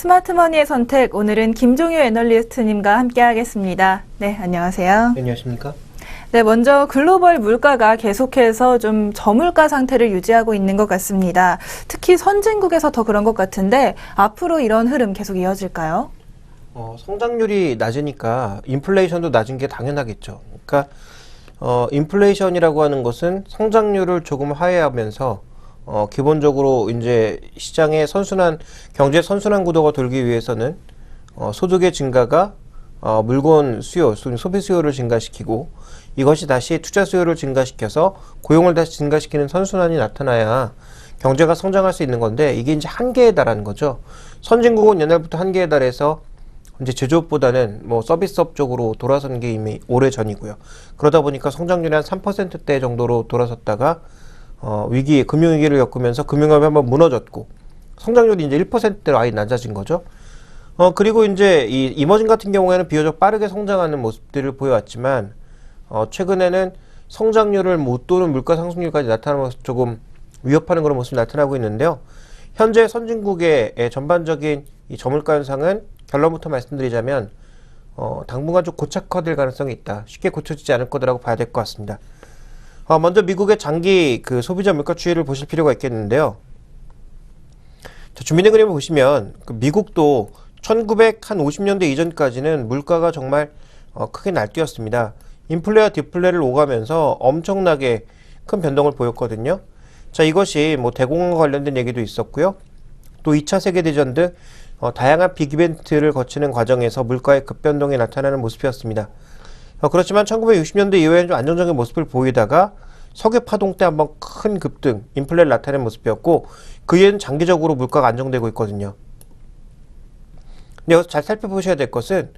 스마트머니의 선택, 오늘은 김종유 애널리스트님과 함께하겠습니다. 네, 안녕하세요. 안녕하십니까? 네, 먼저 글로벌 물가가 계속해서 좀 저물가 상태를 유지하고 있는 것 같습니다. 특히 선진국에서 더 그런 것 같은데 앞으로 이런 흐름 계속 이어질까요? 성장률이 낮으니까 인플레이션도 낮은 게 당연하겠죠. 그러니까 인플레이션이라고 하는 것은 성장률을 조금 하회하면서 기본적으로 이제 시장의 경제 선순환 구도가 돌기 위해서는 소득의 증가가 물건 수요, 소비 수요를 증가시키고 이것이 다시 투자 수요를 증가시켜서 고용을 다시 증가시키는 선순환이 나타나야 경제가 성장할 수 있는 건데, 이게 이제 한계에 달하는 거죠. 선진국은 옛날부터 한계에 달해서 이제 제조업보다는 뭐 서비스업 쪽으로 돌아선 게 이미 오래 전이고요. 그러다 보니까 성장률이 한 3%대 정도로 돌아섰다가 금융위기를 겪으면서 금융업이 한번 무너졌고 성장률이 이제 1%대로 아예 낮아진 거죠. 그리고 이제 이 이머징 같은 경우에는 비교적 빠르게 성장하는 모습들을 보여왔지만 최근에는 성장률을 못 도는 물가 상승률까지 나타나면서 조금 위협하는 그런 모습이 나타나고 있는데요. 현재 선진국의 전반적인 이 저물가 현상은 결론부터 말씀드리자면 당분간 좀 고착화될 가능성이 있다. 쉽게 고쳐지지 않을 거라고 봐야 될 것 같습니다. 먼저 미국의 장기 소비자 물가 추이를 보실 필요가 있겠는데요. 준비된 그림을 보시면 미국도 1950년대 이전까지는 물가가 정말 크게 날뛰었습니다. 인플레와 디플레를 오가면서 엄청나게 큰 변동을 보였거든요. 자, 이것이 뭐 대공황과 관련된 얘기도 있었고요. 또 2차 세계대전 등 다양한 빅이벤트를 거치는 과정에서 물가의 급변동이 나타나는 모습이었습니다. 그렇지만 1960년대 이후에는 좀 안정적인 모습을 보이다가 석유 파동 때 한번 큰 급등, 인플레를 나타낸 모습이었고, 그 이후에는 장기적으로 물가가 안정되고 있거든요. 근데 여기서 잘 살펴보셔야 될 것은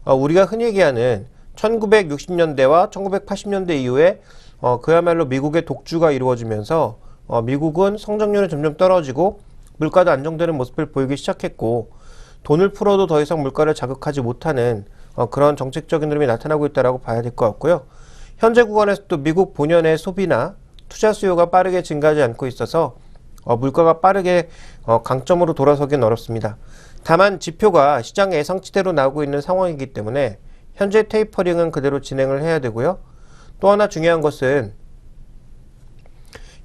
우리가 흔히 얘기하는 1960년대와 1980년대 이후에 그야말로 미국의 독주가 이루어지면서 미국은 성장률이 점점 떨어지고 물가도 안정되는 모습을 보이기 시작했고, 돈을 풀어도 더 이상 물가를 자극하지 못하는 그런 정책적인 흐름이 나타나고 있다고 봐야 될 것 같고요. 현재 구간에서도 미국 본연의 소비나 투자 수요가 빠르게 증가하지 않고 있어서 물가가 빠르게 강점으로 돌아서기는 어렵습니다. 다만 지표가 시장의 예상치대로 나오고 있는 상황이기 때문에 현재 테이퍼링은 그대로 진행을 해야 되고요. 또 하나 중요한 것은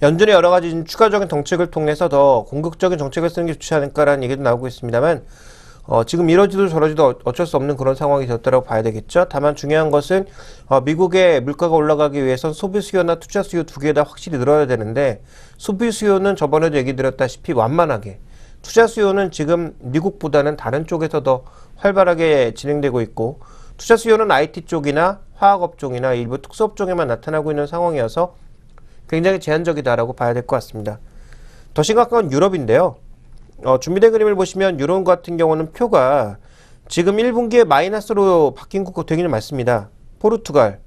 연준의 여러 가지 추가적인 정책을 통해서 더 공격적인 정책을 쓰는 게 좋지 않을까라는 얘기도 나오고 있습니다만, 지금 이러지도 저러지도 어쩔 수 없는 그런 상황이 되었다고 봐야 되겠죠. 다만 중요한 것은 미국의 물가가 올라가기 위해선 소비 수요나 투자 수요 두 개 다 확실히 늘어야 되는데, 소비 수요는 저번에도 얘기 드렸다시피 완만하게, 투자 수요는 지금 미국보다는 다른 쪽에서 더 활발하게 진행되고 있고, 투자 수요는 IT 쪽이나 화학업종이나 일부 특수업종에만 나타나고 있는 상황이어서 굉장히 제한적이다라고 봐야 될 것 같습니다. 더 심각한 건 유럽인데요. 준비된 그림을 보시면 유럽 같은 경우는 표가 지금 1분기에 마이너스로 바뀐 국가 되기는 많습니다. 포르투갈,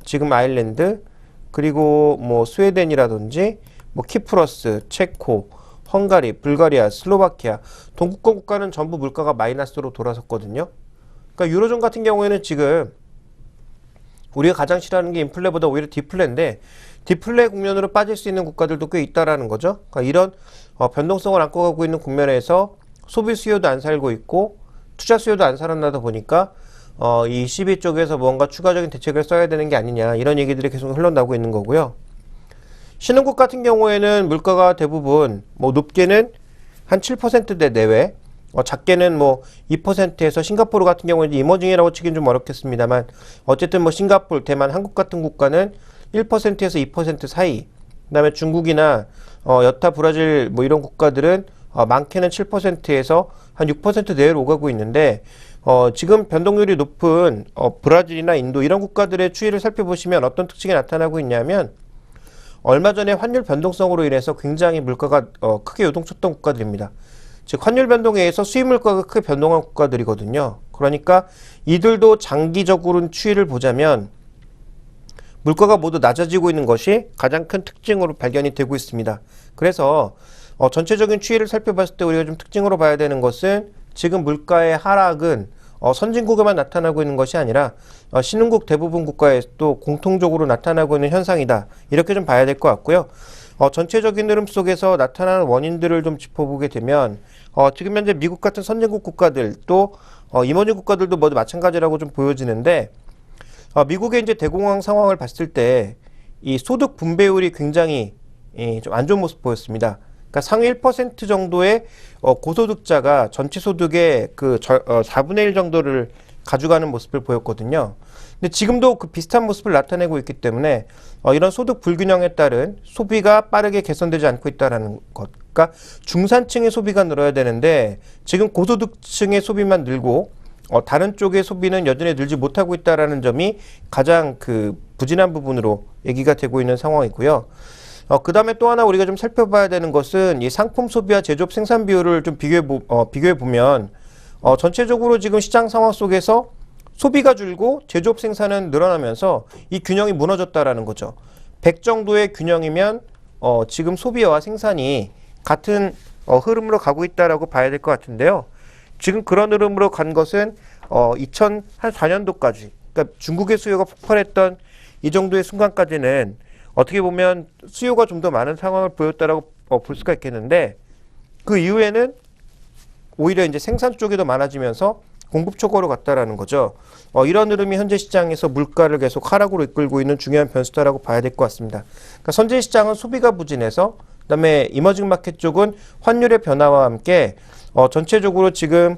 지금 아일랜드, 그리고 뭐 스웨덴이라든지 뭐 키프러스, 체코, 헝가리, 불가리아, 슬로바키아, 동구권 국가는 전부 물가가 마이너스로 돌아섰거든요. 그러니까 유로존 같은 경우에는 지금 우리가 가장 싫어하는 게 인플레보다 오히려 디플레인데, 디플레 국면으로 빠질 수 있는 국가들도 꽤 있다라는 거죠. 그러니까 이런 변동성을 안고 가고 있는 국면에서 소비 수요도 안 살고 있고 투자 수요도 안 살아나다 보니까 이 ECB 쪽에서 뭔가 추가적인 대책을 써야 되는 게 아니냐, 이런 얘기들이 계속 흘러나오고 있는 거고요. 신흥국 같은 경우에는 물가가 대부분 뭐 높게는 한 7%대 내외, 작게는 뭐 2%에서 싱가포르 같은 경우는 이머징이라고 치긴 좀 어렵겠습니다만, 어쨌든 뭐 싱가포르, 대만, 한국 같은 국가는 1%에서 2% 사이, 그 다음에 중국이나 여타 브라질 뭐 이런 국가들은 많게는 7%에서 한 6% 내외로 오가고 있는데, 지금 변동률이 높은 브라질이나 인도 이런 국가들의 추이를 살펴보시면 어떤 특징이 나타나고 있냐면, 얼마 전에 환율 변동성으로 인해서 굉장히 물가가 크게 요동쳤던 국가들입니다. 즉 환율 변동에 의해서 수입 물가가 크게 변동한 국가들이거든요. 그러니까 이들도 장기적으로 추이를 보자면 물가가 모두 낮아지고 있는 것이 가장 큰 특징으로 발견이 되고 있습니다. 그래서 전체적인 추이를 살펴봤을 때 우리가 좀 특징으로 봐야 되는 것은, 지금 물가의 하락은 선진국에만 나타나고 있는 것이 아니라 신흥국 대부분 국가에도 공통적으로 나타나고 있는 현상이다, 이렇게 좀 봐야 될 것 같고요. 전체적인 흐름 속에서 나타나는 원인들을 좀 짚어보게 되면 지금 현재 미국 같은 선진국 국가들 또 이머징 국가들도 모두 마찬가지라고 좀 보여지는데 미국의 이제 대공황 상황을 봤을 때 이 소득 분배율이 굉장히 좀 안 좋은 모습 보였습니다. 그러니까 상위 1% 정도의 고소득자가 전체 소득의 그 4분의 1 정도를 가져가는 모습을 보였거든요. 근데 지금도 그 비슷한 모습을 나타내고 있기 때문에 이런 소득 불균형에 따른 소비가 빠르게 개선되지 않고 있다는 것. 그러니까 중산층의 소비가 늘어야 되는데 지금 고소득층의 소비만 늘고 다른 쪽의 소비는 여전히 늘지 못하고 있다는 점이 가장 그 부진한 부분으로 얘기가 되고 있는 상황이고요. 그 다음에 또 하나 우리가 좀 살펴봐야 되는 것은 이 상품 소비와 제조업 생산 비율을 좀 비교해 보면 전체적으로 지금 시장 상황 속에서 소비가 줄고 제조업 생산은 늘어나면서 이 균형이 무너졌다라는 거죠. 100 정도의 균형이면 지금 소비와 생산이 같은 흐름으로 가고 있다라고 봐야 될 것 같은데요. 지금 그런 흐름으로 간 것은 2004년도까지, 그러니까 중국의 수요가 폭발했던 이 정도의 순간까지는 어떻게 보면 수요가 좀 더 많은 상황을 보였다라고 볼 수가 있겠는데 그 이후에는 오히려 이제 생산 쪽이 더 많아지면서 공급 초과로 갔다라는 거죠. 이런 흐름이 현재 시장에서 물가를 계속 하락으로 이끌고 있는 중요한 변수다라고 봐야 될 것 같습니다. 그러니까 현재 시장은 소비가 부진해서 그다음에 이머징 마켓 쪽은 환율의 변화와 함께 전체적으로 지금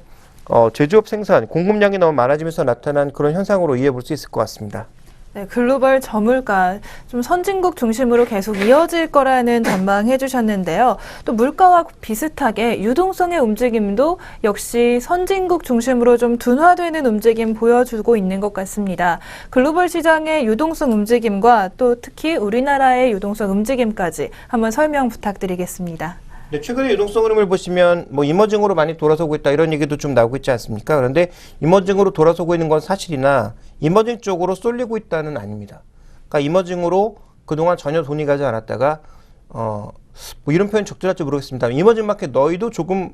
제조업 생산 공급량이 너무 많아지면서 나타난 그런 현상으로 이해해 볼 수 있을 것 같습니다. 네, 글로벌 저물가 좀 선진국 중심으로 계속 이어질 거라는 전망해 주셨는데요. 또 물가와 비슷하게 유동성의 움직임도 역시 선진국 중심으로 좀 둔화되는 움직임 보여주고 있는 것 같습니다. 글로벌 시장의 유동성 움직임과 또 특히 우리나라의 유동성 움직임까지 한번 설명 부탁드리겠습니다. 네, 최근에 유동성 흐름을 보시면 뭐 이머징으로 많이 돌아서고 있다 이런 얘기도 좀 나오고 있지 않습니까? 그런데 이머징으로 돌아서고 있는 건 사실이나 이머징 쪽으로 쏠리고 있다는 아닙니다. 그러니까 이머징으로 그동안 전혀 돈이 가지 않았다가 뭐 이런 표현 적절할지 모르겠습니다. 이머징 마켓 너희도 조금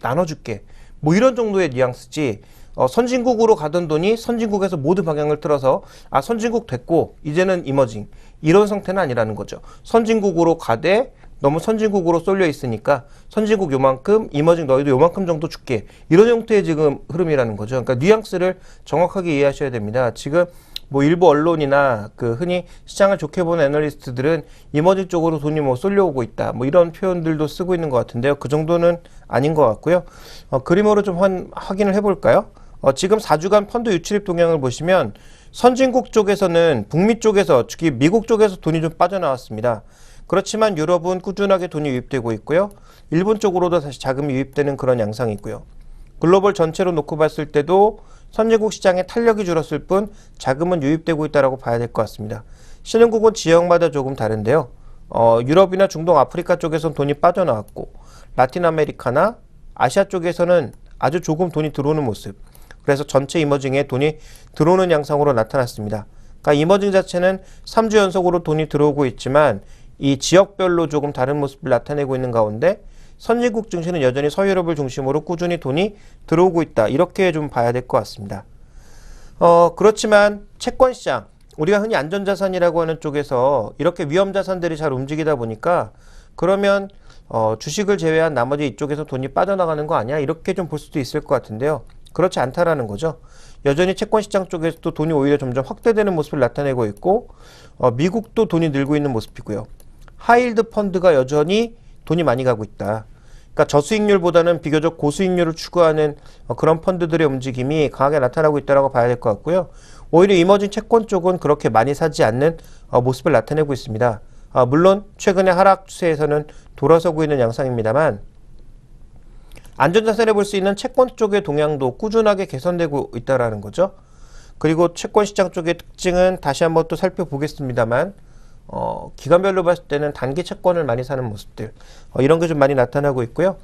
나눠줄게. 뭐 이런 정도의 뉘앙스지. 선진국으로 가던 돈이 선진국에서 모두 방향을 틀어서 선진국 됐고 이제는 이머징 이런 상태는 아니라는 거죠. 선진국으로 가되 너무 선진국으로 쏠려 있으니까 선진국 요만큼, 이머징 너희도 요만큼 정도 줄게. 이런 형태의 지금 흐름이라는 거죠. 그러니까 뉘앙스를 정확하게 이해하셔야 됩니다. 지금 뭐 일부 언론이나 그 흔히 시장을 좋게 보는 애널리스트들은 이머징 쪽으로 돈이 뭐 쏠려오고 있다. 뭐 이런 표현들도 쓰고 있는 것 같은데요. 그 정도는 아닌 것 같고요. 그림으로 좀 확인을 해볼까요? 지금 4주간 펀드 유출입 동향을 보시면 선진국 쪽에서는 북미 쪽에서 특히 미국 쪽에서 돈이 좀 빠져나왔습니다. 그렇지만 유럽은 꾸준하게 돈이 유입되고 있고요. 일본 쪽으로도 다시 자금이 유입되는 그런 양상이 있고요. 글로벌 전체로 놓고 봤을 때도 선진국 시장의 탄력이 줄었을 뿐 자금은 유입되고 있다고 봐야 될 것 같습니다. 신흥국은 지역마다 조금 다른데요. 유럽이나 중동, 아프리카 쪽에서는 돈이 빠져나왔고 라틴 아메리카나 아시아 쪽에서는 아주 조금 돈이 들어오는 모습. 그래서 전체 이머징에 돈이 들어오는 양상으로 나타났습니다. 그러니까 이머징 자체는 3주 연속으로 돈이 들어오고 있지만 이 지역별로 조금 다른 모습을 나타내고 있는 가운데 선진국 증시는 여전히 서유럽을 중심으로 꾸준히 돈이 들어오고 있다. 이렇게 좀 봐야 될 것 같습니다. 그렇지만 채권시장, 우리가 흔히 안전자산이라고 하는 쪽에서 이렇게 위험자산들이 잘 움직이다 보니까 그러면 주식을 제외한 나머지 이쪽에서 돈이 빠져나가는 거 아니야? 이렇게 좀 볼 수도 있을 것 같은데요. 그렇지 않다라는 거죠. 여전히 채권시장 쪽에서도 돈이 오히려 점점 확대되는 모습을 나타내고 있고 미국도 돈이 늘고 있는 모습이고요. 하이힐드 펀드가 여전히 돈이 많이 가고 있다. 그러니까 저수익률보다는 비교적 고수익률을 추구하는 그런 펀드들의 움직임이 강하게 나타나고 있다고 봐야 될 것 같고요. 오히려 이머징 채권 쪽은 그렇게 많이 사지 않는 모습을 나타내고 있습니다. 물론 최근의 하락 추세에서는 돌아서고 있는 양상입니다만 안전자산에 볼 수 있는 채권 쪽의 동향도 꾸준하게 개선되고 있다는 거죠. 그리고 채권 시장 쪽의 특징은 다시 한번 또 살펴보겠습니다만 기간별로 봤을 때는 단기 채권을 많이 사는 모습들 이런 게 좀 많이 나타나고 있고요.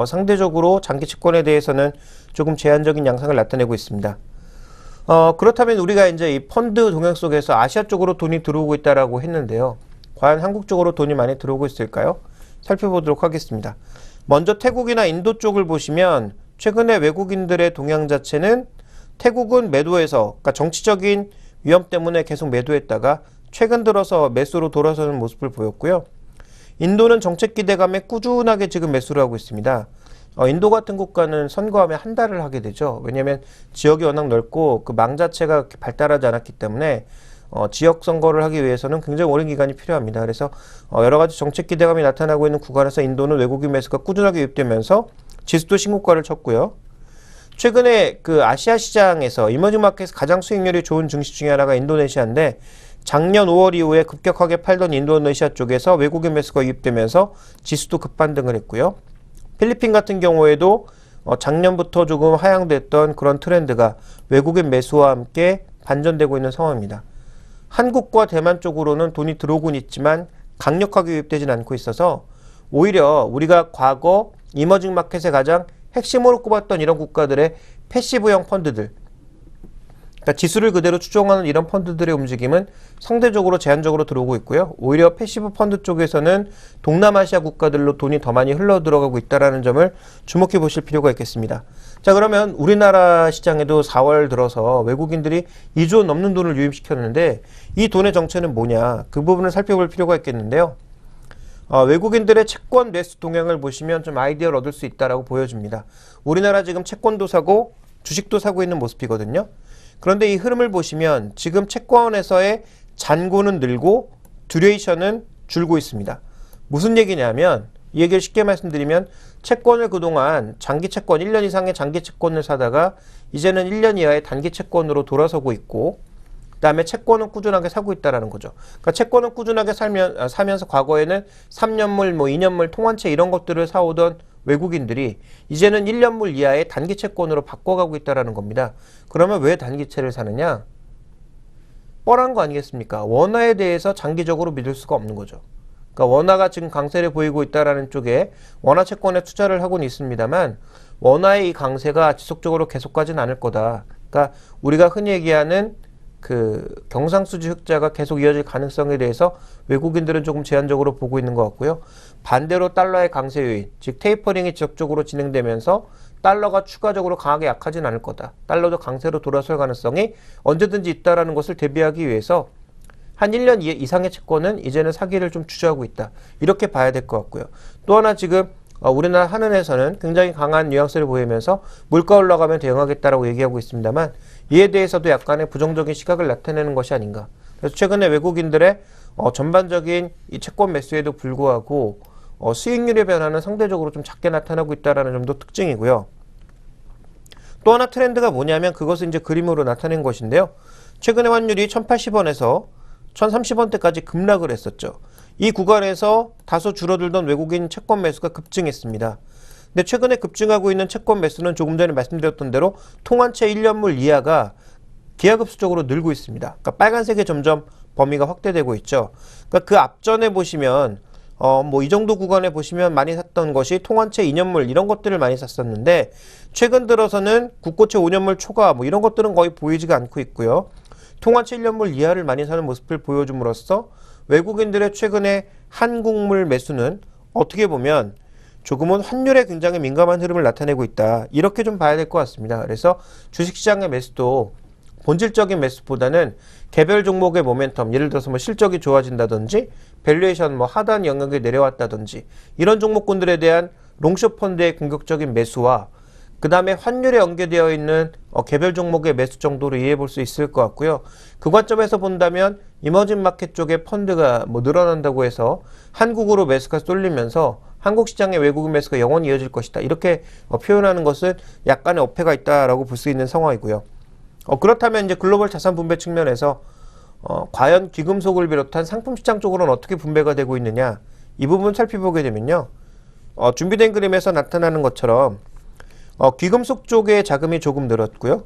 상대적으로 장기 채권에 대해서는 조금 제한적인 양상을 나타내고 있습니다. 그렇다면 우리가 이제 이 펀드 동향 속에서 아시아 쪽으로 돈이 들어오고 있다라고 했는데요. 과연 한국 쪽으로 돈이 많이 들어오고 있을까요? 살펴보도록 하겠습니다. 먼저 태국이나 인도 쪽을 보시면 최근에 외국인들의 동향 자체는 태국은 매도해서 그러니까 정치적인 위험 때문에 계속 매도했다가 최근 들어서 매수로 돌아서는 모습을 보였고요. 인도는 정책 기대감에 꾸준하게 지금 매수를 하고 있습니다. 인도 같은 국가는 선거하면 한 달을 하게 되죠. 왜냐하면 지역이 워낙 넓고 그 망 자체가 발달하지 않았기 때문에 지역 선거를 하기 위해서는 굉장히 오랜 기간이 필요합니다. 그래서 여러 가지 정책 기대감이 나타나고 있는 구간에서 인도는 외국인 매수가 꾸준하게 유입되면서 지수도 신고가를 쳤고요. 최근에 그 아시아 시장에서 이머징 마켓에서 가장 수익률이 좋은 증시 중에 하나가 인도네시아인데 작년 5월 이후에 급격하게 팔던 인도네시아 쪽에서 외국인 매수가 유입되면서 지수도 급반등을 했고요. 필리핀 같은 경우에도 작년부터 조금 하향됐던 그런 트렌드가 외국인 매수와 함께 반전되고 있는 상황입니다. 한국과 대만 쪽으로는 돈이 들어오곤 있지만 강력하게 유입되진 않고 있어서 오히려 우리가 과거 이머징 마켓의 가장 핵심으로 꼽았던 이런 국가들의 패시브형 펀드들, 그러니까 지수를 그대로 추종하는 이런 펀드들의 움직임은 상대적으로 제한적으로 들어오고 있고요. 오히려 패시브 펀드 쪽에서는 동남아시아 국가들로 돈이 더 많이 흘러 들어가고 있다는 점을 주목해 보실 필요가 있겠습니다. 자, 그러면 우리나라 시장에도 4월 들어서 외국인들이 2조 원 넘는 돈을 유입시켰는데 이 돈의 정체는 뭐냐? 그 부분을 살펴볼 필요가 있겠는데요. 외국인들의 채권 매수 동향을 보시면 좀 아이디어를 얻을 수 있다라고 보여집니다. 우리나라 지금 채권도 사고 주식도 사고 있는 모습이거든요. 그런데 이 흐름을 보시면 지금 채권에서의 잔고는 늘고 듀레이션은 줄고 있습니다. 무슨 얘기냐면 이 얘기를 쉽게 말씀드리면 채권을 그동안 장기 채권 1년 이상의 장기 채권을 사다가 이제는 1년 이하의 단기 채권으로 돌아서고 있고 그 다음에 채권은 꾸준하게 사고 있다는 거죠. 그러니까 채권은 꾸준하게 사면서 과거에는 3년물, 2년물, 통환채 이런 것들을 사오던 외국인들이 이제는 1년물 이하의 단기 채권으로 바꿔가고 있다는 겁니다. 그러면 왜 단기채를 사느냐? 뻔한 거 아니겠습니까? 원화에 대해서 장기적으로 믿을 수가 없는 거죠. 그러니까 원화가 지금 강세를 보이고 있다는 쪽에 원화 채권에 투자를 하고는 있습니다만 원화의 이 강세가 지속적으로 계속 가진 않을 거다. 그러니까 우리가 흔히 얘기하는 그 경상수지 흑자가 계속 이어질 가능성에 대해서 외국인들은 조금 제한적으로 보고 있는 것 같고요. 반대로 달러의 강세 요인, 즉 테이퍼링이 지속적으로 진행되면서 달러가 추가적으로 강하게 약하진 않을 거다. 달러도 강세로 돌아설 가능성이 언제든지 있다는 것을 대비하기 위해서 한 1년 이상의 채권은 이제는 사기를 좀 주저하고 있다. 이렇게 봐야 될 것 같고요. 또 하나 지금 우리나라 한은에서는 굉장히 강한 뉘앙스를 보이면서 물가 올라가면 대응하겠다라고 얘기하고 있습니다만 이에 대해서도 약간의 부정적인 시각을 나타내는 것이 아닌가. 그래서 최근에 외국인들의 전반적인 이 채권 매수에도 불구하고 수익률의 변화는 상대적으로 좀 작게 나타나고 있다는 점도 특징이고요. 또 하나 트렌드가 뭐냐면 그것을 이제 그림으로 나타낸 것인데요. 최근에 환율이 1080원에서 1030원대까지 급락을 했었죠. 이 구간에서 다소 줄어들던 외국인 채권 매수가 급증했습니다. 근데 최근에 급증하고 있는 채권 매수는 조금 전에 말씀드렸던 대로 통환채 1년물 이하가 기하급수적으로 늘고 있습니다. 그러니까 빨간색의 점점 범위가 확대되고 있죠. 그러니까 그 앞전에 보시면 이 정도 구간에 보시면 많이 샀던 것이 통환채 2년물 이런 것들을 많이 샀었는데 최근 들어서는 국고채 5년물 초과 이런 것들은 거의 보이지가 않고 있고요. 통환채 1년물 이하를 많이 사는 모습을 보여줌으로써 외국인들의 최근의 한국물 매수는 어떻게 보면 조금은 환율에 굉장히 민감한 흐름을 나타내고 있다. 이렇게 좀 봐야 될 것 같습니다. 그래서 주식시장의 매수도 본질적인 매수보다는 개별 종목의 모멘텀, 예를 들어서 실적이 좋아진다든지 밸류에이션 하단 영역에 내려왔다든지 이런 종목군들에 대한 롱숏 펀드의 공격적인 매수와 그 다음에 환율에 연계되어 있는 개별 종목의 매수 정도로 이해해 볼 수 있을 것 같고요. 그 관점에서 본다면 이머징 마켓 쪽의 펀드가 늘어난다고 해서 한국으로 매수가 쏠리면서 한국 시장의 외국인 매수가 영원히 이어질 것이다. 이렇게 표현하는 것은 약간의 어폐가 있다라고 볼 수 있는 상황이고요. 그렇다면 이제 글로벌 자산 분배 측면에서 과연 귀금속을 비롯한 상품 시장 쪽으로는 어떻게 분배가 되고 있느냐 이 부분 살펴보게 되면요. 준비된 그림에서 나타나는 것처럼 귀금속 쪽의 자금이 조금 늘었고요.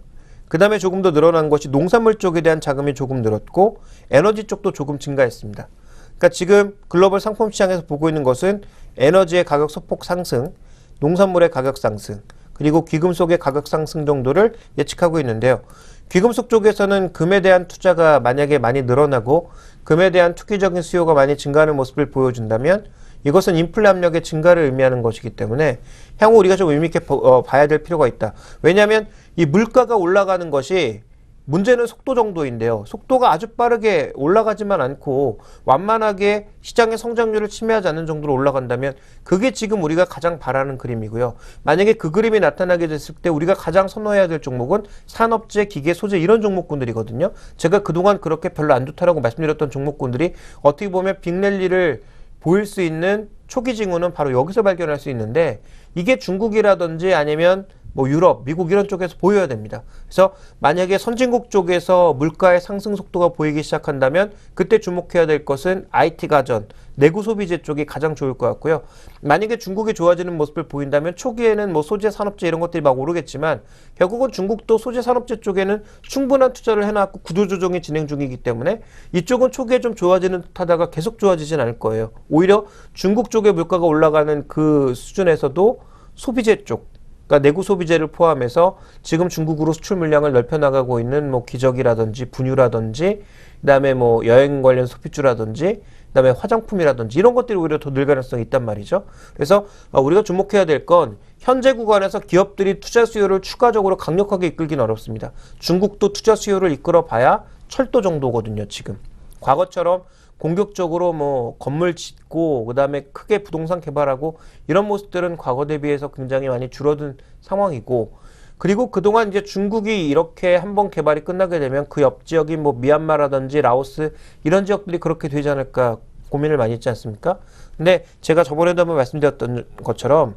그 다음에 조금 더 늘어난 것이 농산물 쪽에 대한 자금이 조금 늘었고 에너지 쪽도 조금 증가했습니다. 그러니까 지금 글로벌 상품 시장에서 보고 있는 것은 에너지의 가격 소폭 상승, 농산물의 가격 상승, 그리고 귀금속의 가격 상승 정도를 예측하고 있는데요. 귀금속 쪽에서는 금에 대한 투자가 만약에 많이 늘어나고 금에 대한 투기적인 수요가 많이 증가하는 모습을 보여준다면 이것은 인플레 압력의 증가를 의미하는 것이기 때문에 향후 우리가 좀 의미 있게 봐야 될 필요가 있다. 왜냐하면 이 물가가 올라가는 것이 문제는 속도 정도인데요. 속도가 아주 빠르게 올라가지만 않고 완만하게 시장의 성장률을 침해하지 않는 정도로 올라간다면 그게 지금 우리가 가장 바라는 그림이고요. 만약에 그 그림이 나타나게 됐을 때 우리가 가장 선호해야 될 종목은 산업재, 기계, 소재 이런 종목군들이거든요. 제가 그동안 그렇게 별로 안 좋다라고 말씀드렸던 종목군들이 어떻게 보면 빅랠리를 보일 수 있는 초기 징후는 바로 여기서 발견할 수 있는데 이게 중국이라든지 아니면 뭐 유럽, 미국 이런 쪽에서 보여야 됩니다. 그래서 만약에 선진국 쪽에서 물가의 상승 속도가 보이기 시작한다면 그때 주목해야 될 것은 IT 가전, 내구 소비재 쪽이 가장 좋을 것 같고요. 만약에 중국이 좋아지는 모습을 보인다면 초기에는 뭐 소재, 산업재 이런 것들이 막 오르겠지만 결국은 중국도 소재, 산업재 쪽에는 충분한 투자를 해놨고 구조조정이 진행 중이기 때문에 이쪽은 초기에 좀 좋아지는 듯하다가 계속 좋아지진 않을 거예요. 오히려 중국 쪽의 물가가 올라가는 그 수준에서도 소비재 쪽, 그러니까 내구 소비재를 포함해서 지금 중국으로 수출 물량을 넓혀 나가고 있는 뭐 기저귀라든지 분유라든지 그다음에 뭐 여행 관련 소비주라든지 그다음에 화장품이라든지 이런 것들이 오히려 더 늘 가능성이 있단 말이죠. 그래서 우리가 주목해야 될 건 현재 구간에서 기업들이 투자 수요를 추가적으로 강력하게 이끌기는 어렵습니다. 중국도 투자 수요를 이끌어 봐야 철도 정도거든요, 지금. 과거처럼 공격적으로 뭐 건물 짓고 그다음에 크게 부동산 개발하고 이런 모습들은 과거 대비해서 굉장히 많이 줄어든 상황이고 그리고 그동안 이제 중국이 이렇게 한번 개발이 끝나게 되면 그 옆 지역인 뭐 미얀마라든지 라오스 이런 지역들이 그렇게 되지 않을까 고민을 많이 했지 않습니까? 근데 제가 저번에도 한번 말씀드렸던 것처럼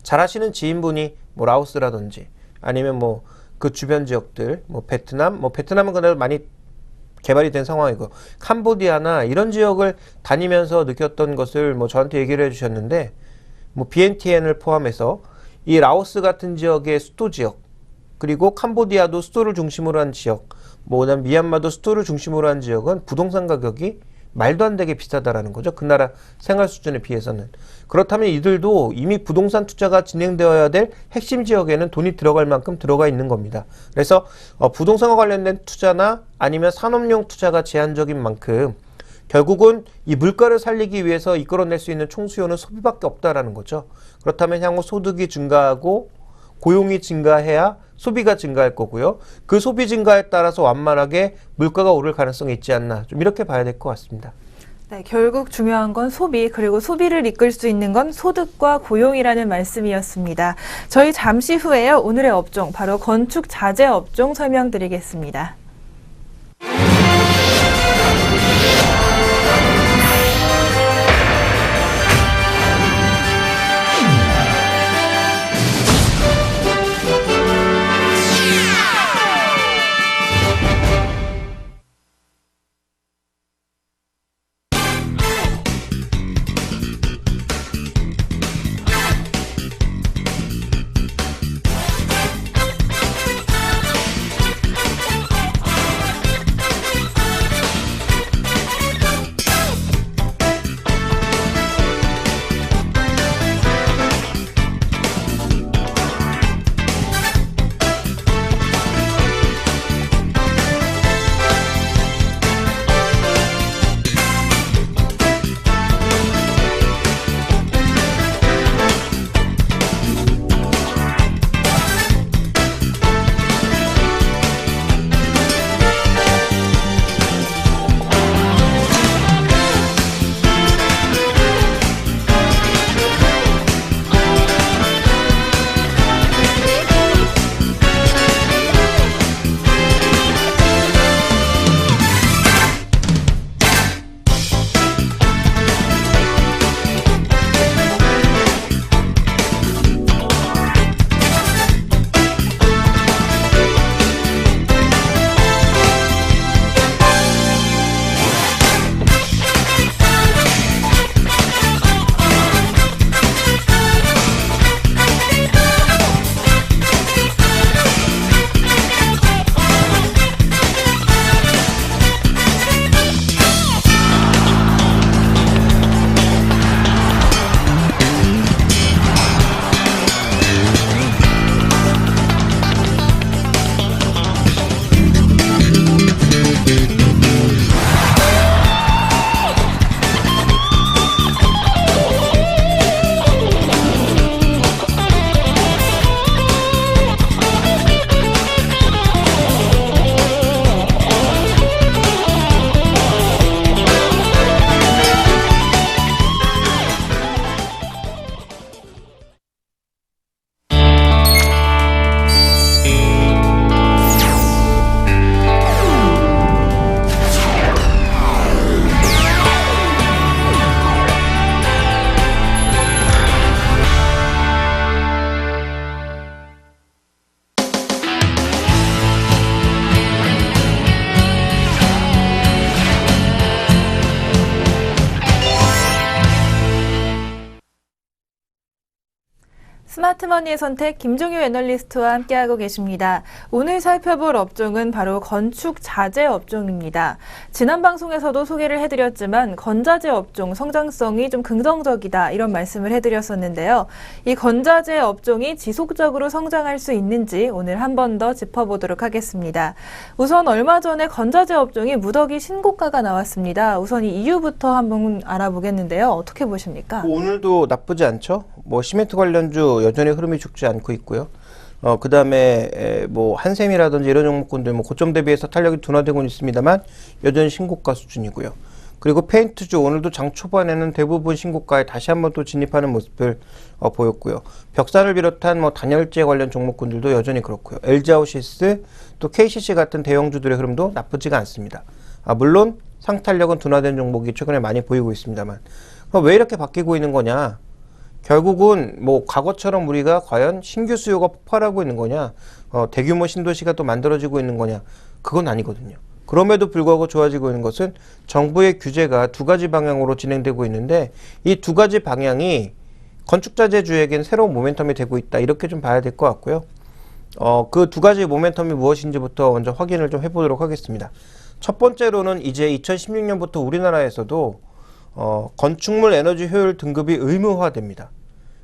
잘 아시는 지인분이 뭐 라오스라든지 아니면 뭐 그 주변 지역들 뭐 베트남은 그래도 많이 개발이 된 상황이고 캄보디아나 이런 지역을 다니면서 느꼈던 것을 뭐 저한테 얘기를 해주셨는데 뭐 비엔티엔을 포함해서 이 라오스 같은 지역의 수도 지역 그리고 캄보디아도 수도를 중심으로 한 지역 뭐 그다음 미얀마도 수도를 중심으로 한 지역은 부동산 가격이 말도 안 되게 비싸다라는 거죠. 그 나라 생활 수준에 비해서는. 그렇다면 이들도 이미 부동산 투자가 진행되어야 될 핵심 지역에는 돈이 들어갈 만큼 들어가 있는 겁니다. 그래서 부동산과 관련된 투자나 아니면 산업용 투자가 제한적인 만큼 결국은 이 물가를 살리기 위해서 이끌어낼 수 있는 총수요는 소비밖에 없다라는 거죠. 그렇다면 향후 소득이 증가하고 고용이 증가해야 소비가 증가할 거고요. 그 소비 증가에 따라서 완만하게 물가가 오를 가능성이 있지 않나 좀 이렇게 봐야 될 것 같습니다. 네, 결국 중요한 건 소비, 그리고 소비를 이끌 수 있는 건 소득과 고용이라는 말씀이었습니다. 저희 잠시 후에요. 오늘의 업종, 바로 건축 자재 업종 설명드리겠습니다. 스마트머니의 선택 김종유 애널리스트와 함께하고 계십니다. 오늘 살펴볼 업종은 바로 건축 자재 업종입니다. 지난 방송에서도 소개를 해드렸지만 건자재 업종 성장성이 좀 긍정적이다 이런 말씀을 해드렸었는데요. 이 건자재 업종이 지속적으로 성장할 수 있는지 오늘 한 번 더 짚어보도록 하겠습니다. 우선 얼마 전에 건자재 업종이 무더기 신고가가 나왔습니다. 우선 이 이유부터 한번 알아보겠는데요. 어떻게 보십니까? 오늘도 나쁘지 않죠? 시멘트 관련주 여전히 흐름이 죽지 않고 있고요. 그 다음에 한샘이라든지 이런 종목군들 고점 대비해서 탄력이 둔화되고 있습니다만 여전히 신고가 수준이고요. 그리고 페인트주 오늘도 장 초반에는 대부분 신고가에 다시 한번 또 진입하는 모습을 보였고요. 벽산을 비롯한 단열재 관련 종목군들도 여전히 그렇고요. LG아웃시스 또 KCC 같은 대형주들의 흐름도 나쁘지가 않습니다. 물론 상탄력은 둔화된 종목이 최근에 많이 보이고 있습니다만 왜 이렇게 바뀌고 있는 거냐? 결국은 과거처럼 우리가 과연 신규 수요가 폭발하고 있는 거냐, 대규모 신도시가 또 만들어지고 있는 거냐, 그건 아니거든요. 그럼에도 불구하고 좋아지고 있는 것은 정부의 규제가 두 가지 방향으로 진행되고 있는데 이 두 가지 방향이 건축자재주에겐 새로운 모멘텀이 되고 있다 이렇게 좀 봐야 될 것 같고요. 그 두 가지 모멘텀이 무엇인지부터 먼저 확인을 좀 해보도록 하겠습니다. 첫 번째로는 이제 2016년부터 우리나라에서도 건축물 에너지 효율 등급이 의무화됩니다.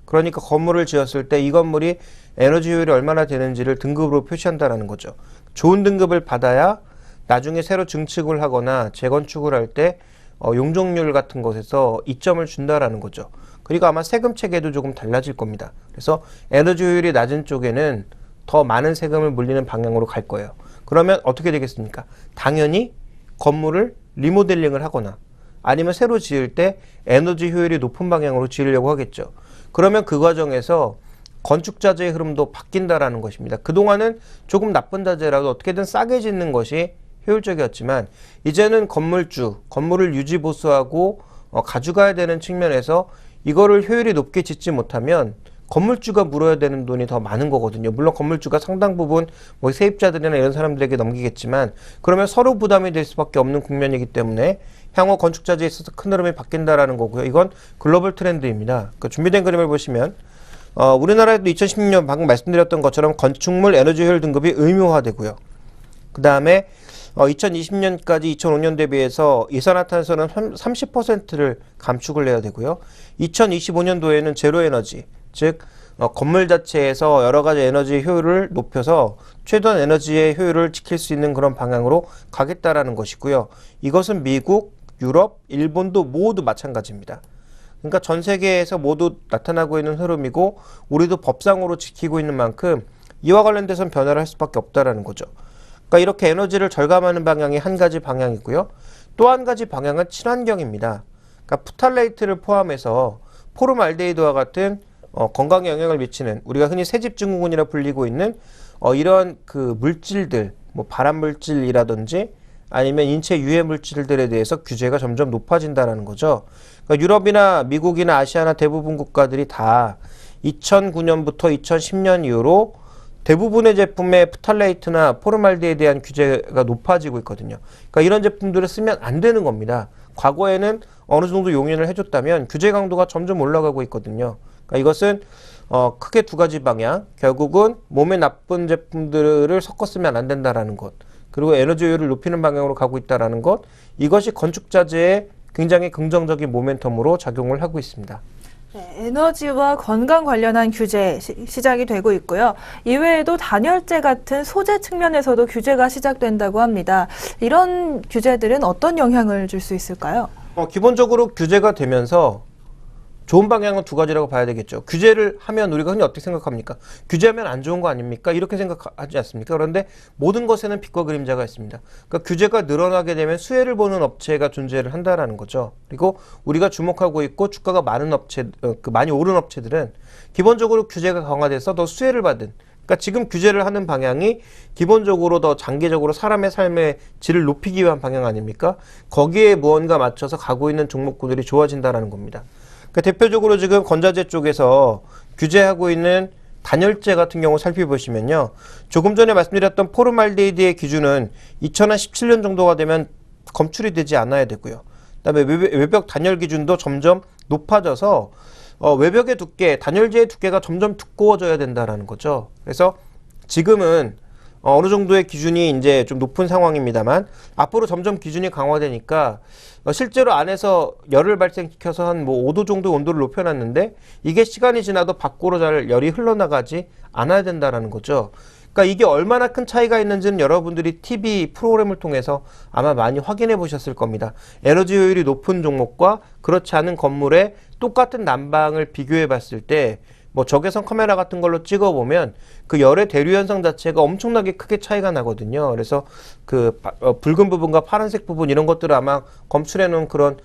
그러니까 건물을 지었을 때 이 건물이 에너지 효율이 얼마나 되는지를 등급으로 표시한다는 거죠. 좋은 등급을 받아야 나중에 새로 증축을 하거나 재건축을 할 때 용적률 같은 것에서 이점을 준다라는 거죠. 그리고 아마 세금 체계도 조금 달라질 겁니다. 그래서 에너지 효율이 낮은 쪽에는 더 많은 세금을 물리는 방향으로 갈 거예요. 그러면 어떻게 되겠습니까? 당연히 건물을 리모델링을 하거나 아니면 새로 지을 때 에너지 효율이 높은 방향으로 지으려고 하겠죠. 그러면 그 과정에서 건축자재의 흐름도 바뀐다라는 것입니다. 그동안은 조금 나쁜 자재라도 어떻게든 싸게 짓는 것이 효율적이었지만 이제는 건물을 유지 보수하고 가져가야 되는 측면에서 이거를 효율이 높게 짓지 못하면 건물주가 물어야 되는 돈이 더 많은 거거든요. 물론 건물주가 상당 부분 세입자들이나 이런 사람들에게 넘기겠지만 그러면 서로 부담이 될 수밖에 없는 국면이기 때문에 향후 건축자재에 있어서 큰 흐름이 바뀐다라는 거고요. 이건 글로벌 트렌드입니다. 준비된 그림을 보시면 우리나라에도 2016년 방금 말씀드렸던 것처럼 건축물 에너지 효율 등급이 의무화되고요. 그 다음에 2020년까지 2005년 대비해서 이산화탄소는 30%를 감축을 해야 되고요. 2025년도에는 제로 에너지, 즉 건물 자체에서 여러 가지 에너지 효율을 높여서 최대한 에너지의 효율을 지킬 수 있는 그런 방향으로 가겠다라는 것이고요. 이것은 미국, 유럽, 일본도 모두 마찬가지입니다. 그러니까 전 세계에서 모두 나타나고 있는 흐름이고 우리도 법상으로 지키고 있는 만큼 이와 관련돼서는 변화를 할 수밖에 없다라는 거죠. 그러니까 이렇게 에너지를 절감하는 방향이 한 가지 방향이고요. 또 한 가지 방향은 친환경입니다. 그러니까 프탈레이트를 포함해서 포름알데히드와 같은 건강에 영향을 미치는 우리가 흔히 새집증후군이라 불리고 있는 이런 그 물질들, 발암물질이라든지 아니면 인체 유해 물질들에 대해서 규제가 점점 높아진다는 거죠. 그러니까 유럽이나 미국이나 아시아나 대부분 국가들이 다 2009년부터 2010년 이후로 대부분의 제품의 프탈레이트나 포름알데에 대한 규제가 높아지고 있거든요. 그러니까 이런 제품들을 쓰면 안 되는 겁니다. 과거에는 어느 정도 용인을 해줬다면 규제 강도가 점점 올라가고 있거든요. 그러니까 이것은 크게 두 가지 방향, 결국은 몸에 나쁜 제품들을 섞어 쓰면 안 된다라는 것, 그리고 에너지 효율을 높이는 방향으로 가고 있다라는 것, 이것이 건축자재에 굉장히 긍정적인 모멘텀으로 작용을 하고 있습니다. 네, 에너지와 건강 관련한 규제 시작이 되고 있고요. 이외에도 단열재 같은 소재 측면에서도 규제가 시작된다고 합니다. 이런 규제들은 어떤 영향을 줄 수 있을까요? 기본적으로 규제가 되면서 좋은 방향은 두 가지라고 봐야 되겠죠. 규제를 하면 우리가 흔히 어떻게 생각합니까? 규제하면 안 좋은 거 아닙니까? 이렇게 생각하지 않습니까? 그런데 모든 것에는 빛과 그림자가 있습니다. 그러니까 규제가 늘어나게 되면 수혜를 보는 업체가 존재를 한다라는 거죠. 그리고 우리가 주목하고 있고 주가가 많은 많이 오른 업체들은 기본적으로 규제가 강화돼서 더 수혜를 받은, 그러니까 지금 규제를 하는 방향이 기본적으로 더 장기적으로 사람의 삶의 질을 높이기 위한 방향 아닙니까? 거기에 무언가 맞춰서 가고 있는 종목군들이 좋아진다라는 겁니다. 그러니까 대표적으로 지금 건자재 쪽에서 규제하고 있는 단열재 같은 경우 살펴보시면요. 조금 전에 말씀드렸던 포름알데히드의 기준은 2017년 정도가 되면 검출이 되지 않아야 되고요. 그다음에 외벽 단열 기준도 점점 높아져서 외벽의 두께, 단열재의 두께가 점점 두꺼워져야 된다라는 거죠. 그래서 지금은 어느 정도의 기준이 이제 좀 높은 상황입니다만 앞으로 점점 기준이 강화되니까 실제로 안에서 열을 발생시켜서 한 뭐 5도 정도 온도를 높여놨는데 이게 시간이 지나도 밖으로 잘 열이 흘러나가지 않아야 된다라는 거죠. 그러니까 이게 얼마나 큰 차이가 있는지는 여러분들이 TV 프로그램을 통해서 아마 많이 확인해 보셨을 겁니다. 에너지 효율이 높은 종목과 그렇지 않은 건물의 똑같은 난방을 비교해 봤을 때 뭐 적외선 카메라 같은 걸로 찍어보면 그 열의 대류 현상 자체가 엄청나게 크게 차이가 나거든요. 그래서 그 붉은 부분과 파란색 부분 이런 것들을 아마 검출해 놓은 그런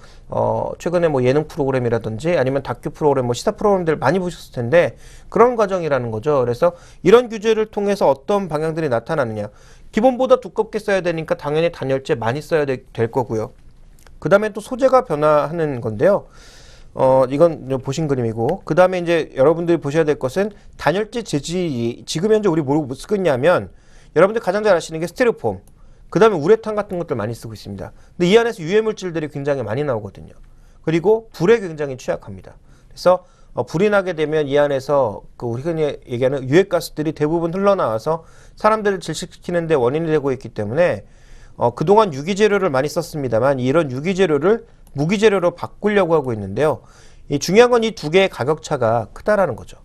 최근에 뭐 예능 프로그램이라든지 아니면 다큐 프로그램 뭐 시사 프로그램들 많이 보셨을 텐데 그런 과정이라는 거죠. 그래서 이런 규제를 통해서 어떤 방향들이 나타나느냐. 기본보다 두껍게 써야 되니까 당연히 단열재 많이 써야 될 거고요. 그 다음에 또 소재가 변화하는 건데요. 이건 보신 그림이고, 그 다음에 이제 여러분들이 보셔야 될 것은 단열재 재질이 지금 현재 우리 뭐 쓰고 있냐면 여러분들 가장 잘 아시는 게 스티로폼, 그 다음에 우레탄 같은 것들 많이 쓰고 있습니다. 근데 이 안에서 유해 물질들이 굉장히 많이 나오거든요. 그리고 불에 굉장히 취약합니다. 그래서 불이 나게 되면 이 안에서 그 우리 흔히 얘기하는 유해가스들이 대부분 흘러나와서 사람들을 질식시키는 데 원인이 되고 있기 때문에 그동안 유기재료를 많이 썼습니다만 이런 유기재료를 무기재료로 바꾸려고 하고 있는데요. 이 중요한 건 이 두 개의 가격 차가 크다라는 거죠.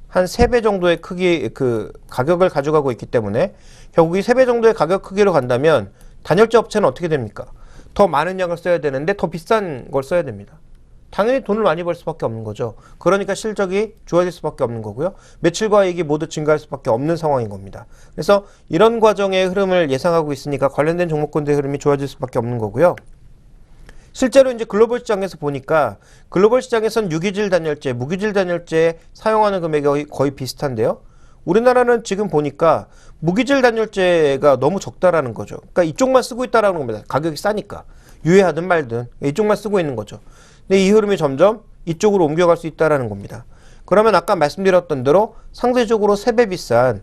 한 3배 정도의 크기, 그 가격을 가져가고 있기 때문에 결국 이 3배 정도의 가격 크기로 간다면 단열재 업체는 어떻게 됩니까? 더 많은 양을 써야 되는데 더 비싼 걸 써야 됩니다. 당연히 돈을 많이 벌 수밖에 없는 거죠. 그러니까 실적이 좋아질 수밖에 없는 거고요. 매출과 이익이 모두 증가할 수밖에 없는 상황인 겁니다. 그래서 이런 과정의 흐름을 예상하고 있으니까 관련된 종목군들의 흐름이 좋아질 수밖에 없는 거고요. 실제로 이제 글로벌 시장에서 보니까 글로벌 시장에선 유기질 단열재, 무기질 단열재 사용하는 금액이 거의 비슷한데요. 우리나라는 지금 보니까 무기질 단열재가 너무 적다라는 거죠. 그러니까 이쪽만 쓰고 있다라는 겁니다. 가격이 싸니까. 유해하든 말든 이쪽만 쓰고 있는 거죠. 근데 이 흐름이 점점 이쪽으로 옮겨갈 수 있다라는 겁니다. 그러면 아까 말씀드렸던 대로 상대적으로 3배 비싼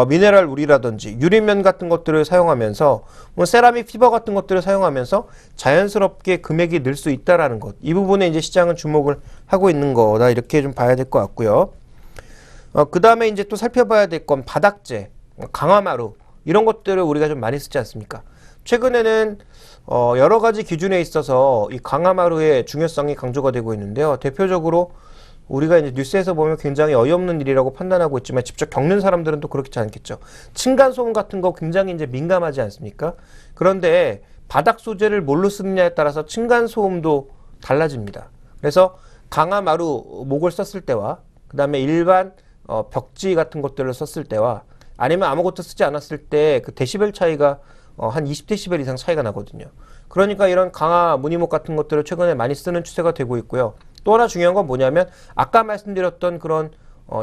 미네랄 우리라든지 유리면 같은 것들을 사용하면서 뭐 세라믹 피버 같은 것들을 사용하면서 자연스럽게 금액이 늘 수 있다라는 것. 이 부분에 이제 시장은 주목을 하고 있는 거다. 이렇게 좀 봐야 될 것 같고요. 그 다음에 이제 또 살펴봐야 될 건 바닥재, 강화마루 이런 것들을 우리가 좀 많이 쓰지 않습니까? 최근에는 여러 가지 기준에 있어서 이 강화마루의 중요성이 강조가 되고 있는데요. 대표적으로 우리가 이제 뉴스에서 보면 굉장히 어이없는 일이라고 판단하고 있지만 직접 겪는 사람들은 또 그렇지 않겠죠. 층간소음 같은 거 굉장히 이제 민감하지 않습니까? 그런데 바닥 소재를 뭘로 쓰느냐에 따라서 층간소음도 달라집니다. 그래서 강화마루 목을 썼을 때와 그 다음에 일반 벽지 같은 것들을 썼을 때와 아니면 아무것도 쓰지 않았을 때 그 데시벨 차이가 한 20데시벨 이상 차이가 나거든요. 그러니까 이런 강화 무늬목 같은 것들을 최근에 많이 쓰는 추세가 되고 있고요. 또 하나 중요한 건 뭐냐면 아까 말씀드렸던 그런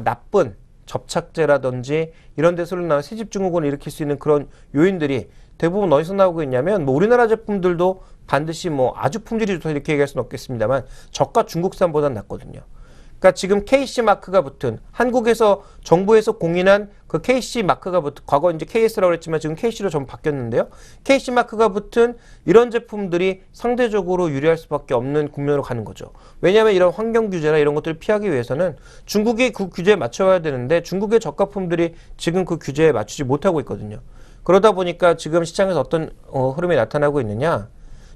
나쁜 접착제라든지 이런 데서 나온 세집 증후군을 일으킬 수 있는 그런 요인들이 대부분 어디서 나오고 있냐면 뭐 우리나라 제품들도 반드시 뭐 아주 품질이 좋다 이렇게 얘기할 수는 없겠습니다만 저가 중국산보다는 낫거든요. 그러니까 지금 KC 마크가 붙은 한국에서 정부에서 공인한 그 KC 마크가 붙은 과거 이제 KS라고 그랬지만 지금 KC로 좀 바뀌었는데요. KC 마크가 붙은 이런 제품들이 상대적으로 유리할 수밖에 없는 국면으로 가는 거죠. 왜냐하면 이런 환경 규제나 이런 것들을 피하기 위해서는 중국이 그 규제에 맞춰야 되는데 중국의 저가품들이 지금 그 규제에 맞추지 못하고 있거든요. 그러다 보니까 지금 시장에서 어떤 흐름이 나타나고 있느냐.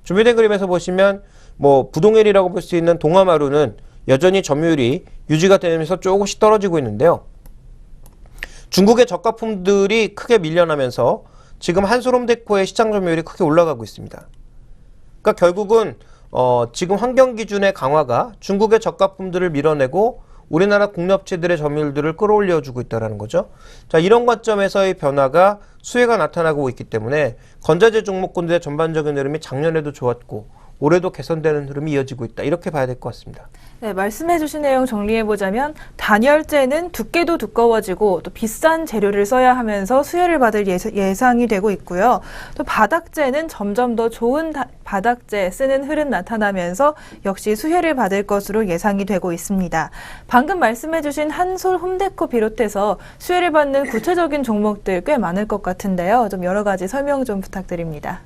준비된 그림에서 보시면 뭐 부동일이라고 볼 수 있는 동아마루는 여전히 점유율이 유지가 되면서 조금씩 떨어지고 있는데요. 중국의 저가품들이 크게 밀려나면서 지금 한솔홈데코의 시장 점유율이 크게 올라가고 있습니다. 그러니까 결국은 지금 환경 기준의 강화가 중국의 저가품들을 밀어내고 우리나라 국내 업체들의 점유율들을 끌어올려주고 있다는 거죠. 자, 이런 관점에서의 변화가 수혜가 나타나고 있기 때문에 건자재 종목군들의 전반적인 흐름이 작년에도 좋았고 올해도 개선되는 흐름이 이어지고 있다. 이렇게 봐야 될 것 같습니다. 네, 말씀해 주신 내용 정리해보자면 단열재는 두께도 두꺼워지고 또 비싼 재료를 써야 하면서 수혜를 받을 예상이 되고 있고요. 또 바닥재는 점점 더 좋은 바닥재 쓰는 흐름 나타나면서 역시 수혜를 받을 것으로 예상이 되고 있습니다. 방금 말씀해 주신 한솔 홈데코 비롯해서 수혜를 받는 구체적인 종목들 꽤 많을 것 같은데요. 좀 여러 가지 설명 좀 부탁드립니다.